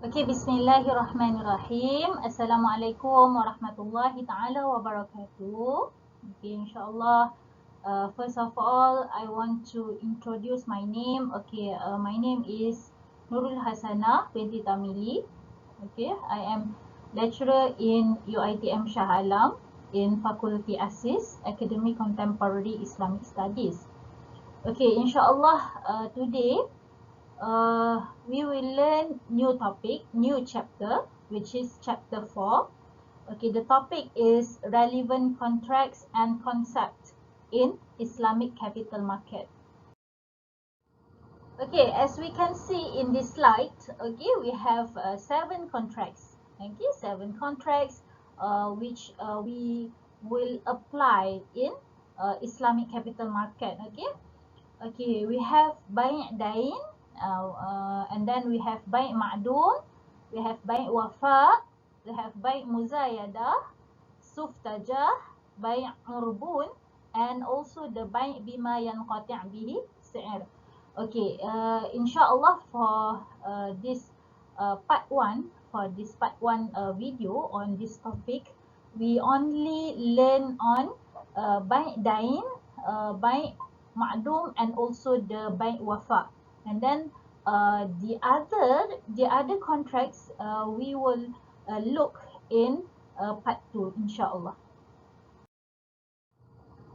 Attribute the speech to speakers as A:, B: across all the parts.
A: Okey, bismillahirrahmanirrahim. Assalamualaikum warahmatullahi taala wabarakatuh. Okay, insyaAllah. First of all, I want to introduce my name. Okay, my name is Nurul Hasanah binti Tamili. Okay, I am lecturer in UITM Shah Alam in Fakulti Asis, Academy Contemporary Islamic Studies. Okay, insyaAllah today we will learn new topic, new chapter, which is chapter 4. Okay, the topic is relevant contracts and concepts in Islamic capital market. Okay, as we can see in this slide, okay, we have 7 contracts. Okay, 7 contracts which we will apply in Islamic capital market. Okay, we have Bai' Dayn, and then we have Bai' Ma'dum, we have Bai' Wafa, we have Bai' Muzayadah, Suftajah, Bai' Urbun, and also the Bai' Bima Yanqati' Bihi Si'r. Okay, insyaAllah for this part 1, video on this topic, we only learn on Bai' Dayn, Bai' Ma'dum, and also the Bai' Wafa. And then the other contracts we will look in part 2, insyaAllah.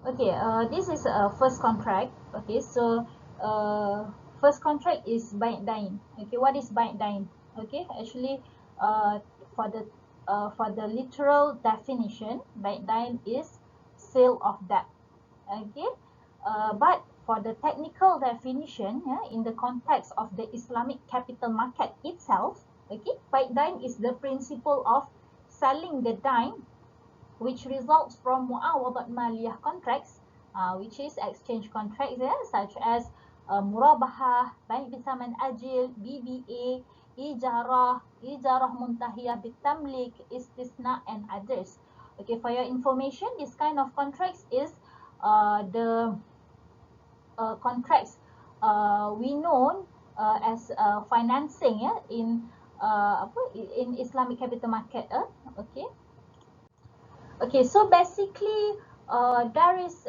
A: Okay, this is first contract. Okay, so first contract is Bai' Dayn. Okay, what is Bai' Dayn? Okay, actually for the literal definition, Bai' Dayn is sale of debt. Okay, but for the technical definition, in the context of the Islamic capital market itself, okay, Bai' Dayn is the principle of selling the dayn which results from muawadat maliyah contracts, which is exchange contracts, such as murabahah, bai' bithaman ajil, BBA, ijarah muntahiyah bitamlik, istisna, and others. Okay, for your information, this kind of contracts is the contracts we know as financing in Islamic capital market. Okay, so basically there is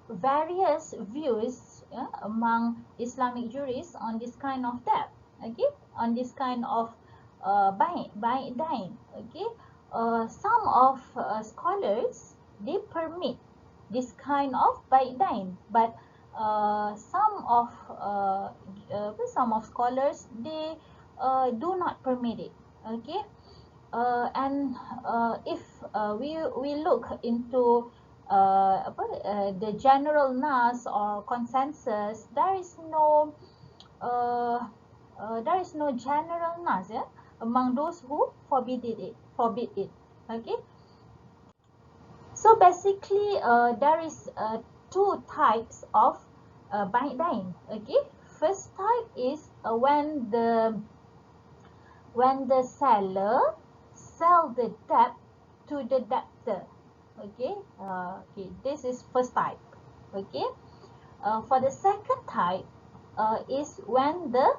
A: various views among Islamic jurists on this kind of debt. Okay, on this kind of Bai' Dayn. Okay, some of scholars, they permit this kind of Bai' Dayn, but some of scholars, they do not permit it. Okay, and if we look into the general nas or consensus, there is no general nas among those who forbid it. Okay, so basically there is two types of Bai' Dayn. Okay, first type is when the seller sell the debt to the debtor. Okay, this is first type. Okay, for the second type is when the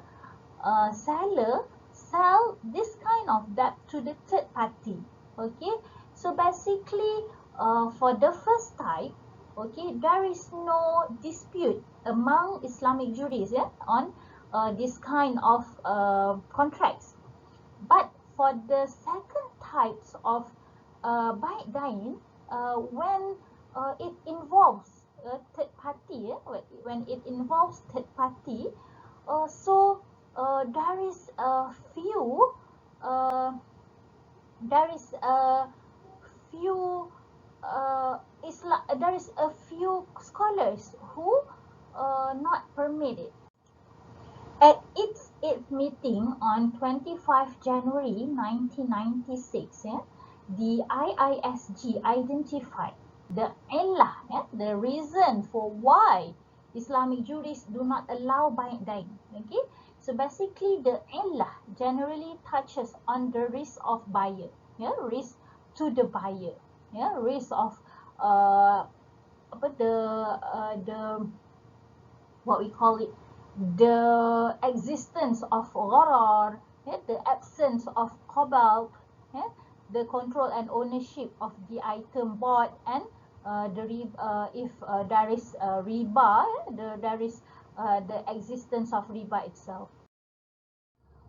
A: seller sell this kind of debt to the third party. Okay, so basically for the first type, okay, there is no dispute among Islamic jurists on this kind of contracts. But for the second types of Bai' Dayn, when it involves third party, when it involves third party, so there is a few scholars who not permit it. At its meeting on 25 January 1996, the IISG identified the illah, the reason for why Islamic jurists do not allow Bai' Dayn. Okay, so basically the illah generally touches on the risk of buyer, risk to the buyer, risk of the what we call it, the existence of gharar, the absence of cobalt, the control and ownership of the item bought, and if there is riba, there is the existence of riba itself.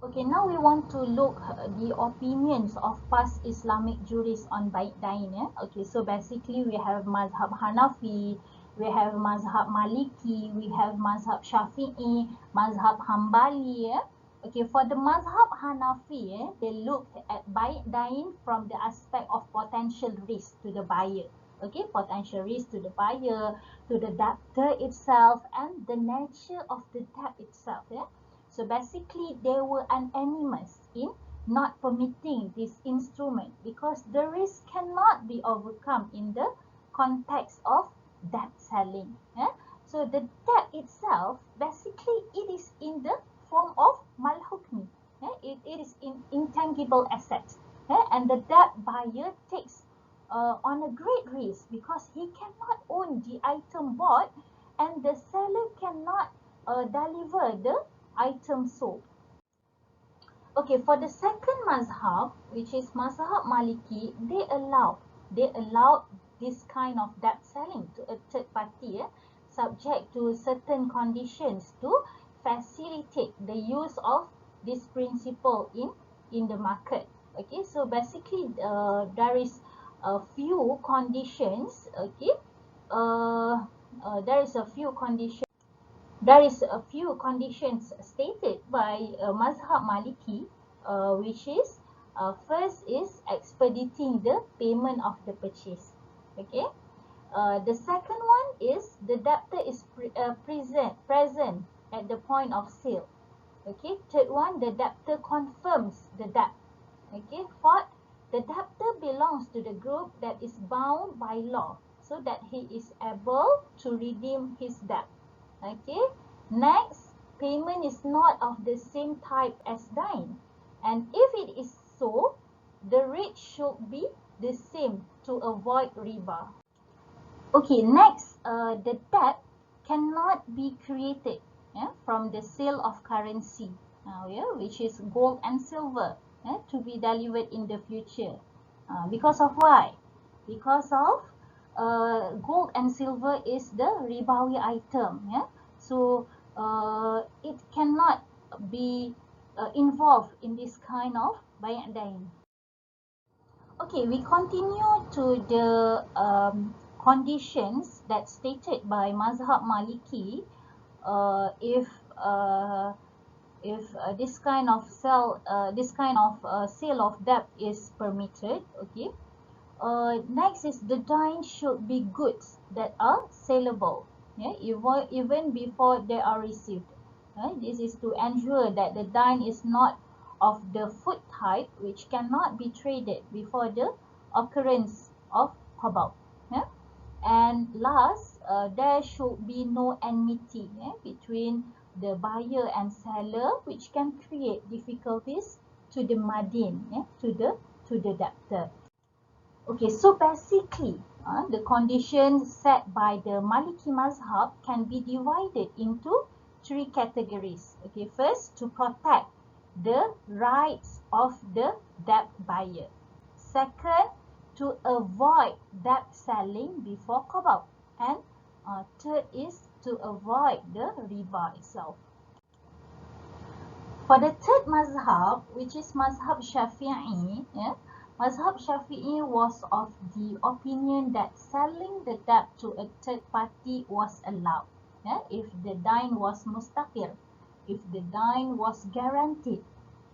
A: Okay, now we want to look the opinions of past Islamic jurists on Dayn. Okay, so basically we have Mazhab Hanafi, we have Mazhab Maliki, we have Mazhab Shafi'i, Mazhab Hanbali. Okay, for the Mazhab Hanafi, they looked at Dayn from the aspect of potential risk to the buyer. Okay, potential risk to the buyer, to the debtor itself, and the nature of the debt itself. So basically, they were unanimous in not permitting this instrument because the risk cannot be overcome in the context of debt selling. So the debt itself, basically, it is in the form of malhukmi. It is in intangible assets. And the debt buyer takes on a great risk because he cannot own the item bought, and the seller cannot deliver the item sold. Okay, for the second mazhab, which is mazhab Maliki, they allowed this kind of debt selling to a third party, subject to certain conditions to facilitate the use of this principle in the market. Okay, so basically there is a few conditions. Okay, there is a few conditions. There is a few conditions stated by Mazhab Maliki, which is first is expediting the payment of the purchase. Okay. The second one is the debtor is present at the point of sale. Okay. Third one, the debtor confirms the debt. Okay. Fourth, the debtor belongs to the group that is bound by law so that he is able to redeem his debt. Okay. Next, payment is not of the same type as Dayn. And if it is so, the rate should be the same to avoid riba. Okay, next, the debt cannot be created from the sale of currency, which is gold and silver, to be delivered in the future. Because of why? Because of gold and silver is the ribawi item. So it cannot be involved in this kind of bay' dayn. Okay, we continue to the conditions that stated by Mazhab Maliki. If this kind of sale of debt is permitted. Okay. Next is the dayn should be goods that are saleable, even before they are received. This is to ensure that the dayn is not of the food type which cannot be traded before the occurrence of qabal. And last, there should be no enmity between the buyer and seller, which can create difficulties to the madin, to the debtor. Okay, so basically, the conditions set by the Maliki Mazhab can be divided into three categories. Okay, first, to protect the rights of the debt buyer. Second, to avoid debt selling before qabal. And third is to avoid the riba itself. For the third mazhab, which is mazhab Shafi'i, Mazhab Shafi'i was of the opinion that selling the debt to a third party was allowed, if the dayn was mustaqir, if the dayn was guaranteed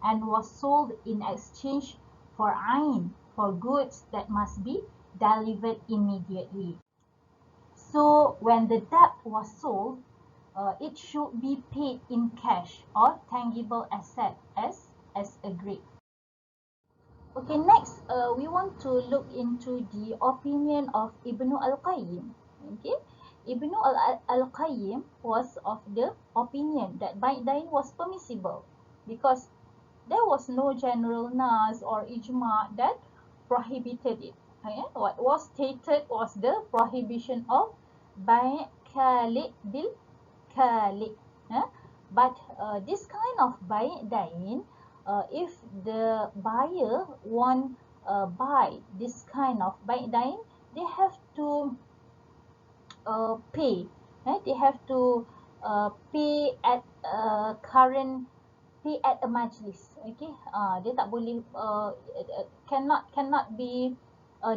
A: and was sold in exchange for ayn, for goods that must be delivered immediately. So when the debt was sold, it should be paid in cash or tangible asset as agreed. Okay, next, we want to look into the opinion of Ibn al-Qayyim. Okay, Ibn al-Qayyim was of the opinion that bay' dayn was permissible because there was no general nas or ijma that prohibited it. What was stated was the prohibition of bay' kali' bil kali'. But this kind of bay' dayn if the buyer want buy this kind of dayn, they have to pay. They have to pay at current, pay at a majlis. Okay, dia tak boleh cannot be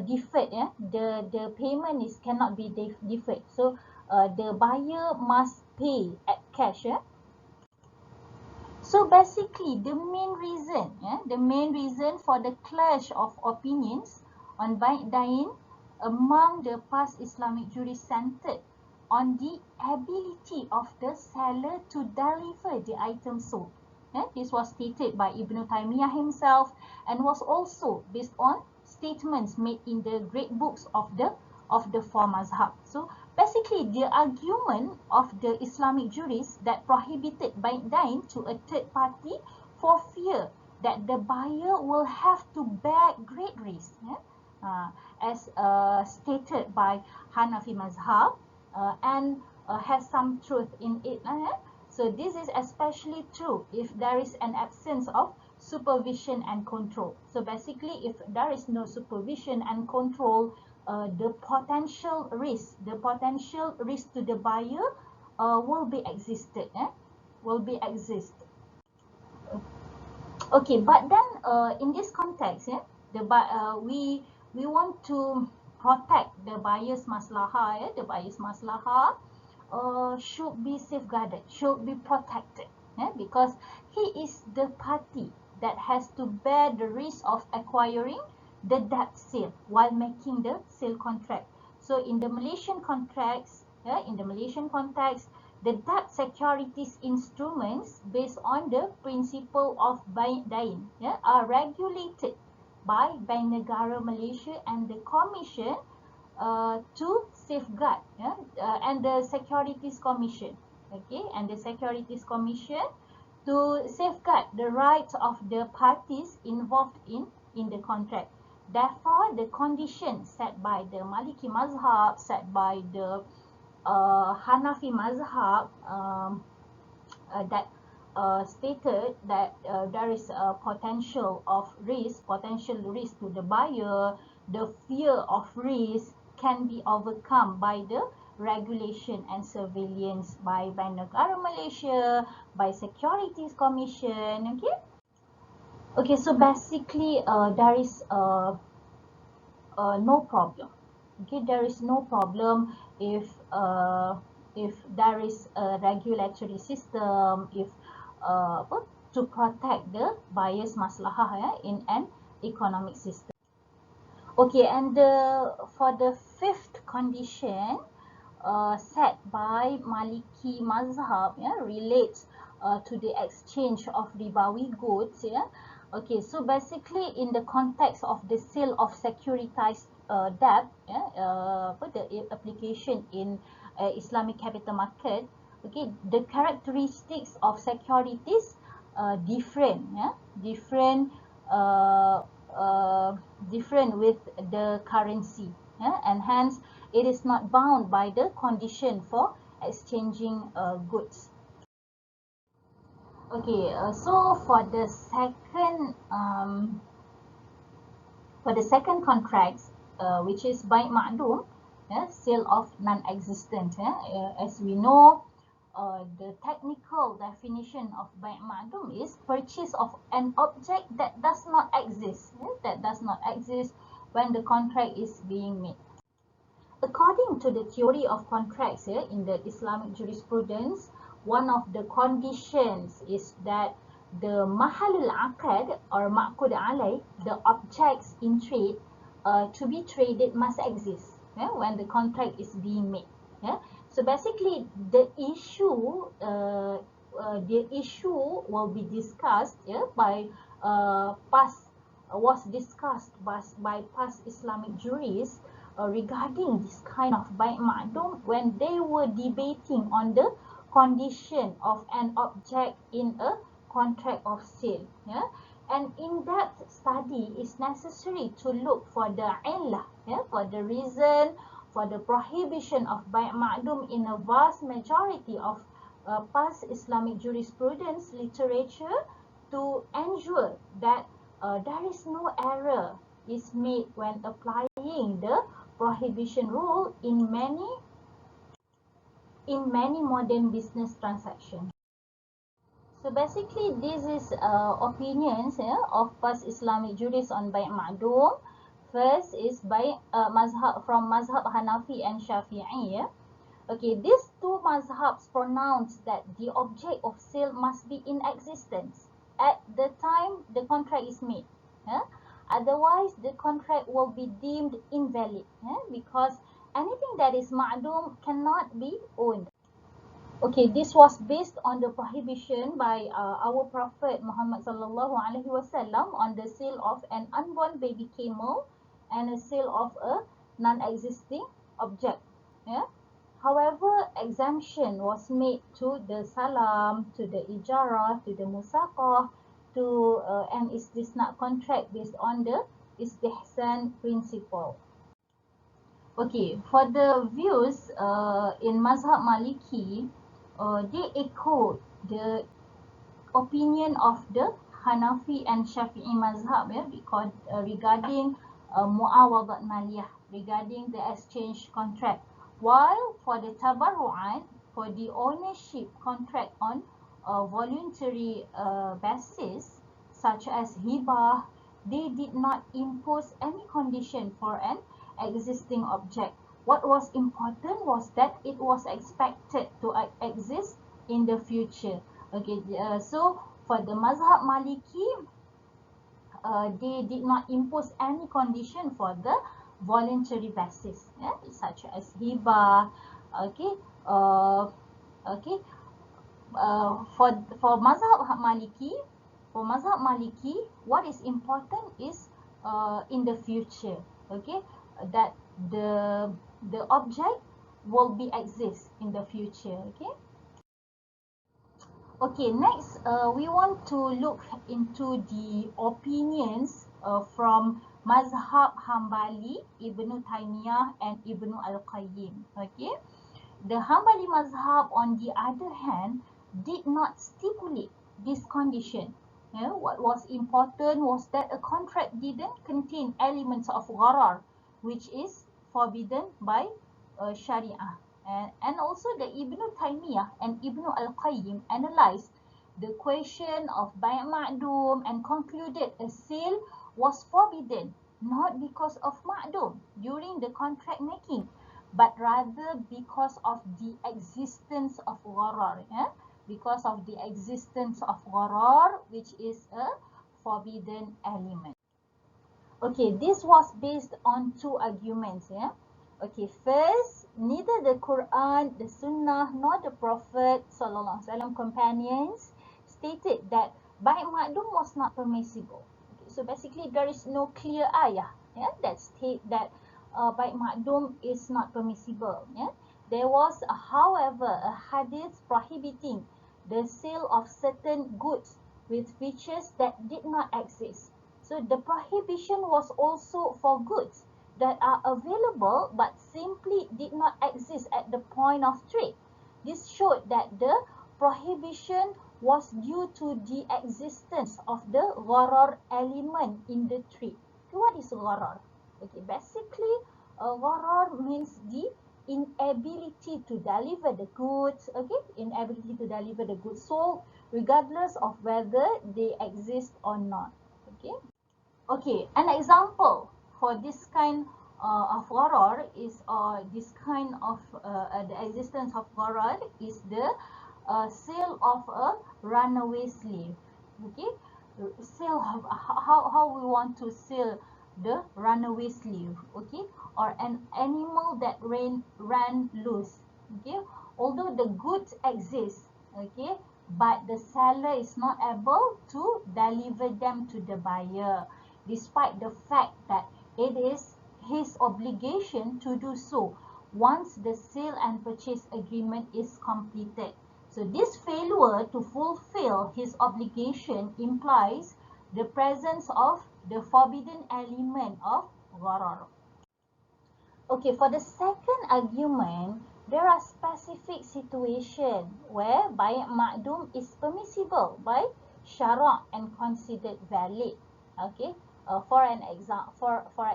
A: deferred. The payment is cannot be deferred. So the buyer must pay at cash. So basically, the main reason for the clash of opinions on dayn among the past Islamic jurists centered on the ability of the seller to deliver the item sold. This was stated by Ibn Taymiyyah himself and was also based on statements made in the great books of the four mazhab. So basically, the argument of the Islamic jurists that prohibited dayn to a third party for fear that the buyer will have to bear great risk, as stated by Hanafi mazhab, and has some truth in it. So this is especially true if there is an absence of supervision and control. So basically, if there is no supervision and control, the potential risk to the buyer will be existed. Okay, but then in this context, we want to protect the buyer's maslahah. The buyer's maslahah should be safeguarded, should be protected, because he is the party that has to bear the risk of acquiring the debt sale while making the sale contract. So in the Malaysian context, the debt securities instruments based on the principle of dayn are regulated by Bank Negara Malaysia and the Commission to safeguard, and the Securities Commission, and the Securities Commission to safeguard the rights of the parties involved in the contract. Therefore, the conditions set by the Maliki mazhab, set by the Hanafi mazhab, that stated that there is a potential risk to the buyer, the fear of risk can be overcome by the regulation and surveillance by Bank Negara Malaysia, by Securities Commission. Okay, so basically there is no problem. There is no problem if there is a regulatory system, if to protect the buyer's maslahah in an economic system. Okay, and for the fifth condition set by Maliki mazhab, relates to the exchange of ribawi goods. Okay, so basically in the context of the sale of securitized debt, the application in Islamic capital market, okay, the characteristics of securities different with the currency, and hence it is not bound by the condition for exchanging goods. Okay, so for the second contracts, which is bai' ma'dum, sale of non-existent. As we know, the technical definition of bai' ma'dum is purchase of an object that does not exist, when the contract is being made. According to the theory of contracts in the Islamic jurisprudence, one of the conditions is that the mahalul aqad or ma'qud alay, the objects in trade to be traded must exist when the contract is being made. So basically, the issue will be discussed was discussed by past Islamic jurists regarding this kind of bai' ma'dum when they were debating on the condition of an object in a contract of sale. And in that study, it's necessary to look for the illah, for the reason for the prohibition of bai' ma'dum in a vast majority of past Islamic jurisprudence literature, to ensure that there is no error is made when applying the prohibition rule in many modern business transactions. So basically, this is opinions of past Islamic jurists on Bai' Ma'dum. First is by from Mazhab Hanafi and Shafi'i. Yeah? Okay, these two mazhabs pronounce that the object of sale must be in existence at the time the contract is made. Yeah? Otherwise, the contract will be deemed invalid, because anything that is ma'dum cannot be owned. Okay, this was based on the prohibition by our Prophet Muhammad sallallahu alaihi wasallam on the sale of an unborn baby camel and a sale of a non-existing object. Yeah. However, exemption was made to the salam, to the ijara, to the musaqah, and istisna contract based on the istihsan principle. Okay, for the views in Mazhab Maliki, they echo the opinion of the Hanafi and Shafi'i Mazhab regarding muawadat maliyah, regarding the exchange contract. While for the tabarru'at, for the ownership contract on a voluntary basis, such as hibah, they did not impose any condition for an existing object. What was important was that it was expected to exist in the future. Okay, so for the Mazhab Maliki, they did not impose any condition for the voluntary basis, such as hibah. Okay, okay. For Mazhab Maliki, what is important is in the future. Okay, that the object will be exist in the future. Okay. Okay, next we want to look into the opinions from Mazhab Hanbali, Ibn Taymiyyah and Ibn al-Qayyim. Okay, the Hanbali Mazhab on the other hand did not stipulate this condition. What was important was that a contract didn't contain elements of gharar, which is forbidden by Sharia. And also the Ibn Taymiyyah and Ibn al-Qayyim analyzed the question of Bai' Ma'dum and concluded a sale was forbidden not because of Ma'dum during the contract making, but rather because of the existence of gharar. Because of the existence of gharar, which is a forbidden element. Okay, this was based on two arguments. Okay, first, neither the Quran, the Sunnah, nor the Prophet ﷺ companions stated that Bai' Ma'dum was not permissible. Okay, so basically, there is no clear ayah that state that Bai' Ma'dum is not permissible. There was, however, a hadith prohibiting the sale of certain goods with features that did not exist. So the prohibition was also for goods that are available but simply did not exist at the point of trade. This showed that the prohibition was due to the existence of the gharar element in the trade. Okay, what is gharar? Okay, basically, gharar means the inability to deliver the goods. Okay, inability to deliver the goods sold, regardless of whether they exist or not. Okay. Okay, an example for this kind of gharar is this kind of the existence of gharar is the sale of a runaway slave. Okay, sale of, how we want to sell the runaway slave. Okay, or an animal that ran loose. Okay, although the goods exist. Okay, but the seller is not able to deliver them to the buyer, despite the fact that it is his obligation to do so once the sale and purchase agreement is completed. So this failure to fulfill his obligation implies the presence of the forbidden element of gharar. Okay, for the second argument, there are specific situations where Bai' Ma'dum is permissible by syara' and considered valid. Okay, for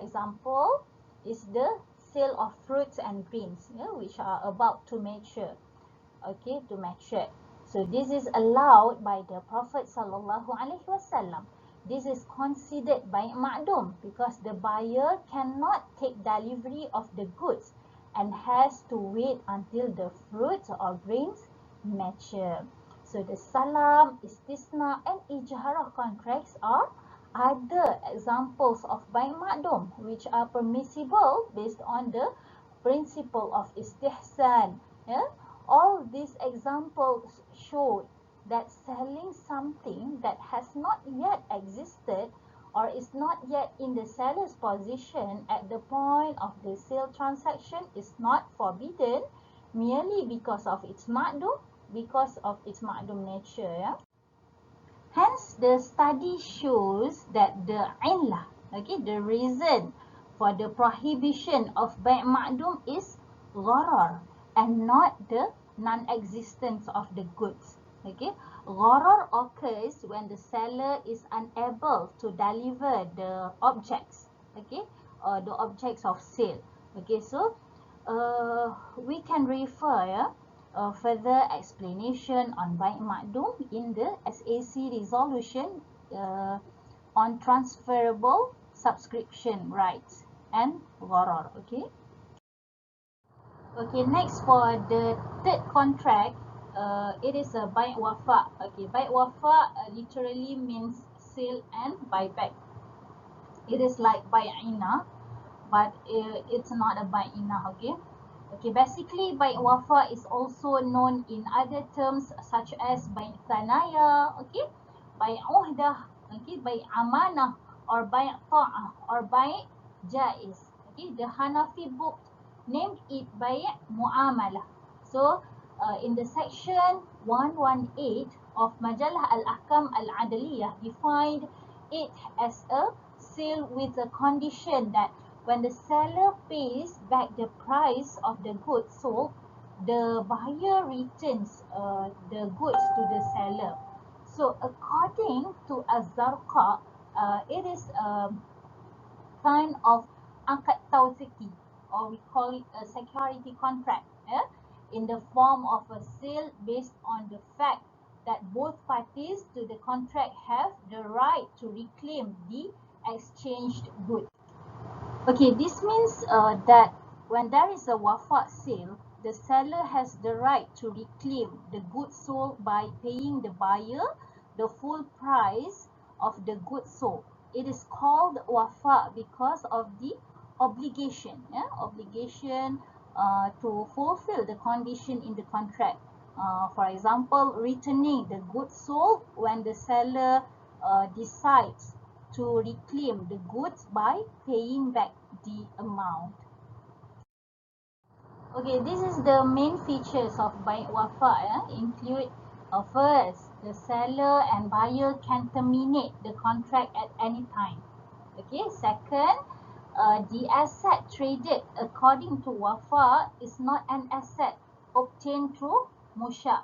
A: example, is the sale of fruits and grains, which are about to mature. Okay, to mature. So this is allowed by the Prophet Sallallahu Alaihi Wasallam. This is considered bai' ma'dum because the buyer cannot take delivery of the goods and has to wait until the fruits or grains mature. So the salam, istisna and ijarah contracts are other examples of bai' ma'dum which are permissible based on the principle of istihsan. Yeah? All these examples show that selling something that has not yet existed or is not yet in the seller's possession at the point of the sale transaction is not forbidden merely because of its ma'dum nature. Yeah? Hence, the study shows that the illah, okay, the reason for the prohibition of bai' ma'dum is gharar and not the non-existence of the goods. Okay, gharar occurs when the seller is unable to deliver the objects, okay, the objects of sale. Okay, so we can refer further explanation on bai' ma'dum in the SAC resolution on transferable subscription rights and gharar. Okay. Okay, next for the third contract, it is a bai' wafa. Okay, bai' wafa literally means sale and buyback. It is like bai'ina, but it's not a bai'ina. Okay. Okay, basically bai' wafa is also known in other terms such as bai' thanaya, okay, bai' uhdah, okay, bai' amanah, or bai' ta'ah, or bai' jaiz. Okay, the Hanafi book named it bai' mu'amalah. So, in the section 118 of Majalah Al-Ahkam Al-Adaliyah defined it as a sale with a condition that when the seller pays back the price of the goods sold, the buyer returns the goods to the seller. So according to Az-Zarqa, it is a kind of akad tawfiqi, or we call it a security contract, in the form of a sale based on the fact that both parties to the contract have the right to reclaim the exchanged goods. Okay, this means that when there is a wafa sale, the seller has the right to reclaim the goods sold by paying the buyer the full price of the goods sold. It is called wafa because of the obligation, obligation to fulfill the condition in the contract. For example, returning the goods sold when the seller decides to reclaim the goods by paying back the amount. Okay, this is the main features of bai' wafa. Include first, the seller and buyer can terminate the contract at any time. Okay, second, the asset traded according to wafa is not an asset obtained through musha'.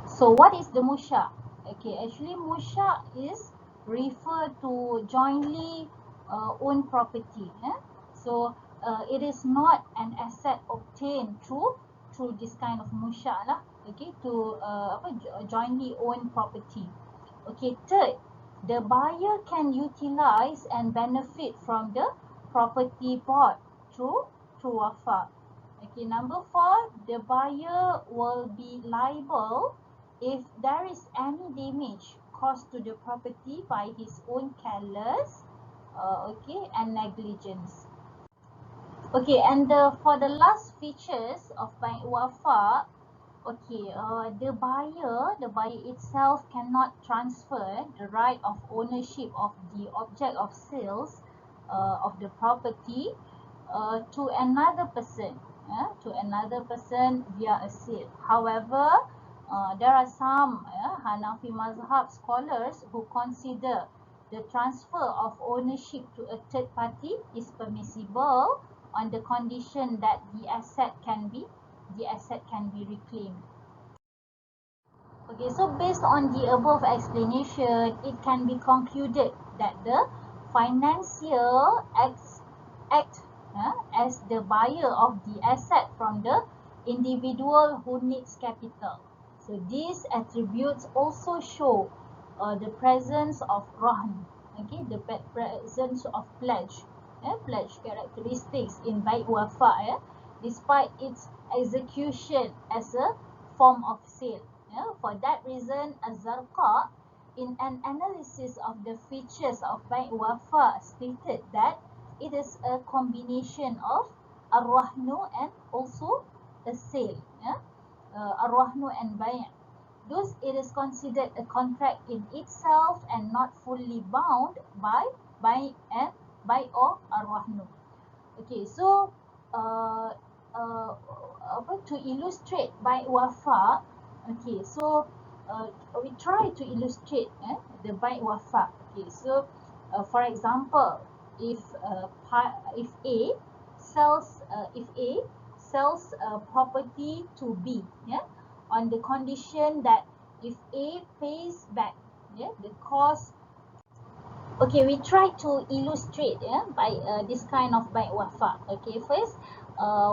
A: So what is the musha'? Okay, actually musha' is refer to jointly owned property. So it is not an asset obtained through this kind of musha' lah. Okay, to jointly owned property. Okay, third, the buyer can utilize and benefit from the property bought through wafa. Okay, number 4, the buyer will be liable if there is any damage caused to the property by his own careless and negligence. Okay, and for the last features of bai' wafa, okay, the buyer itself cannot transfer the right of ownership of the object of sales of the property to another person, via a sale. However, there are some Hanafi mazhab scholars who consider the transfer of ownership to a third party is permissible on the condition that the asset can be reclaimed. Okay, so based on the above explanation, it can be concluded that the financier act as the buyer of the asset from the individual who needs capital. So these attributes also show the presence of rahn, okay, the presence of pledge, pledge characteristics in Bai' Wafa, despite its execution as a form of sale. For that reason, Az-Zarqa, in an analysis of the features of Bai' Wafa, stated that it is a combination of ar-rahnu and also a sale. Ar-rahnu and Bai'. Thus, it is considered a contract in itself and not fully bound by or ar-rahnu. Okay, so uh, uh, to illustrate Bai' Wafa, okay, so we try to illustrate the Bai' Wafa. Okay, so for example, if if A sells property to B, on the condition that if A pays back the cost. Okay, we try to illustrate by this kind of Bai' Wafa. Okay, first,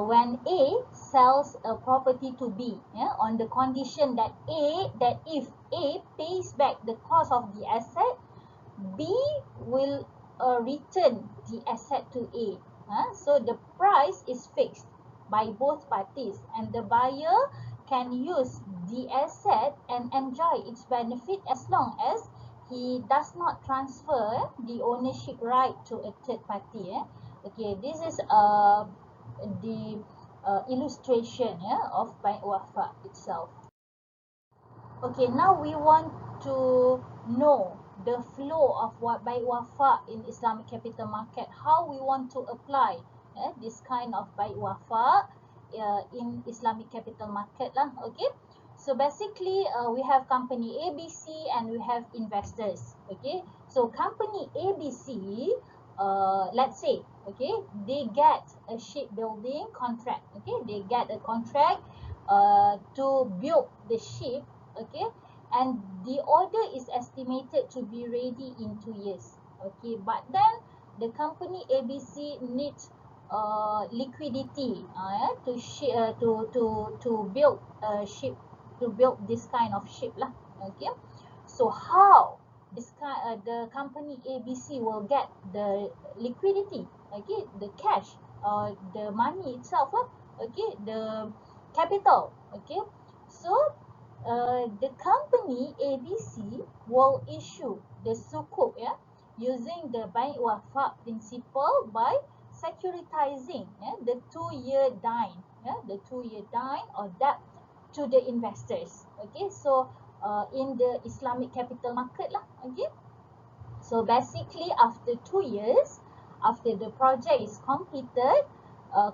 A: when A sells a property to B, on the condition that if A pays back the cost of the asset, B will return the asset to A. So the price is fixed by both parties, and the buyer can use the asset and enjoy its benefit as long as he does not transfer the ownership right to a third party. Okay, this is the illustration of Bai' Wafa itself. Okay, now we want to know the flow of what Bai' Wafa in Islamic capital market. How we want to apply this kind of Bai' Wafa in Islamic capital market lah. Okay, so basically we have company ABC and we have investors. Okay, so company ABC, let's say, okay, they get a shipbuilding contract. Okay, they get a contract to build the ship. Okay, and the order is estimated to be ready in 2 years. Okay, but then the company ABC needs liquidity to build a ship, to build this kind of ship lah. Okay, so how the company ABC will get the liquidity, okay, the cash, the money itself lah, okay, the capital. Okay, so the company ABC will issue the sukuk using the Bai' Wafa principle by securitizing the 2-year Dayn, the 2-year Dayn or debt to the investors. Okay, so in the Islamic capital market lah. Okay, so basically after 2 years, after the project is completed,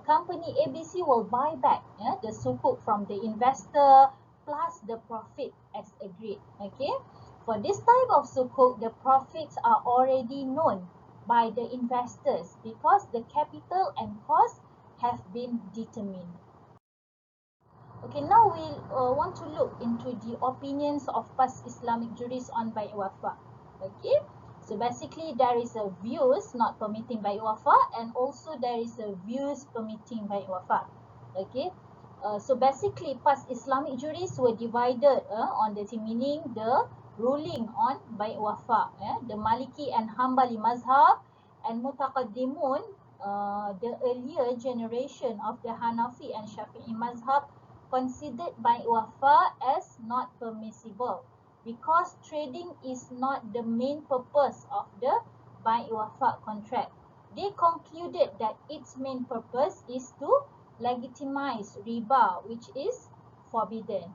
A: company ABC will buy back the sukuk from the investor plus the profit as agreed. Okay, for this type of sukuk, the profits are already known by the investors because the capital and cost have been determined. Okay, now we want to look into the opinions of past Islamic jurists on Bai' Wafa. Okay, so basically there is a views not permitting Bai' Wafa and also there is a views permitting Bai' Wafa. Okay, so basically past Islamic jurists were divided on the meaning the ruling on Bai' Wafa. The Maliki and Hanbali mazhab and Mutaqaddimun, the earlier generation of the Hanafi and Shafi'i mazhab, considered Bai' Wafa as not permissible because trading is not the main purpose of the Bai' Wafa contract. They concluded that its main purpose is to legitimize riba, which is forbidden.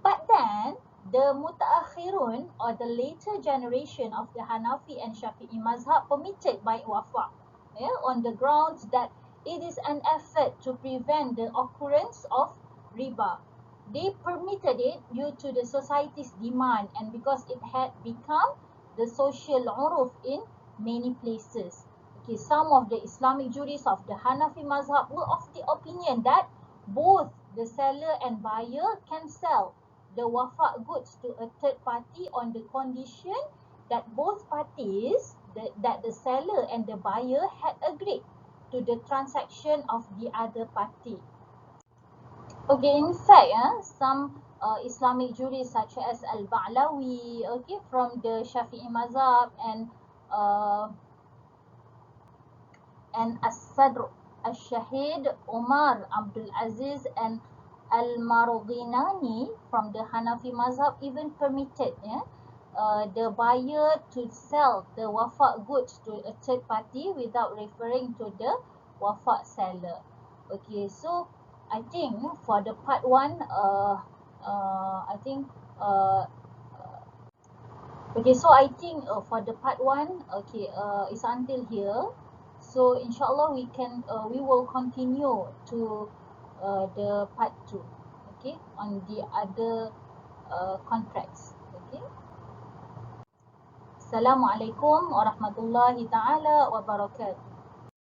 A: But then, the Mutaakhirun or the later generation of the Hanafi and Shafi'i mazhab permitted Bai' Wafa on the grounds that it is an effort to prevent the occurrence of riba. They permitted it due to the society's demand and because it had become the social uruf in many places. Okay, some of the Islamic jurists of the Hanafi mazhab were of the opinion that both the seller and buyer can sell the wafa goods to a third party on the condition that both parties, that the seller and the buyer had agreed to the transaction of the other party. Okay, in fact, some Islamic jurists such as al-Ba'lawi, okay, from the Shafi'i mazhab, uh, and As-Sadr al-Shahid Umar Abdul Aziz and Al-Marughinani from the Hanafi mazhab even permitted the buyer to sell the wafa goods to a third party without referring to the wafa seller. Okay, so I think for the part one, I think uh, okay, so I think for the part one, okay, it's until here. So inshallah we will continue to the part two, okay, on the other contracts. Okay. Assalamualaikum warahmatullahi taala wabarakatuh.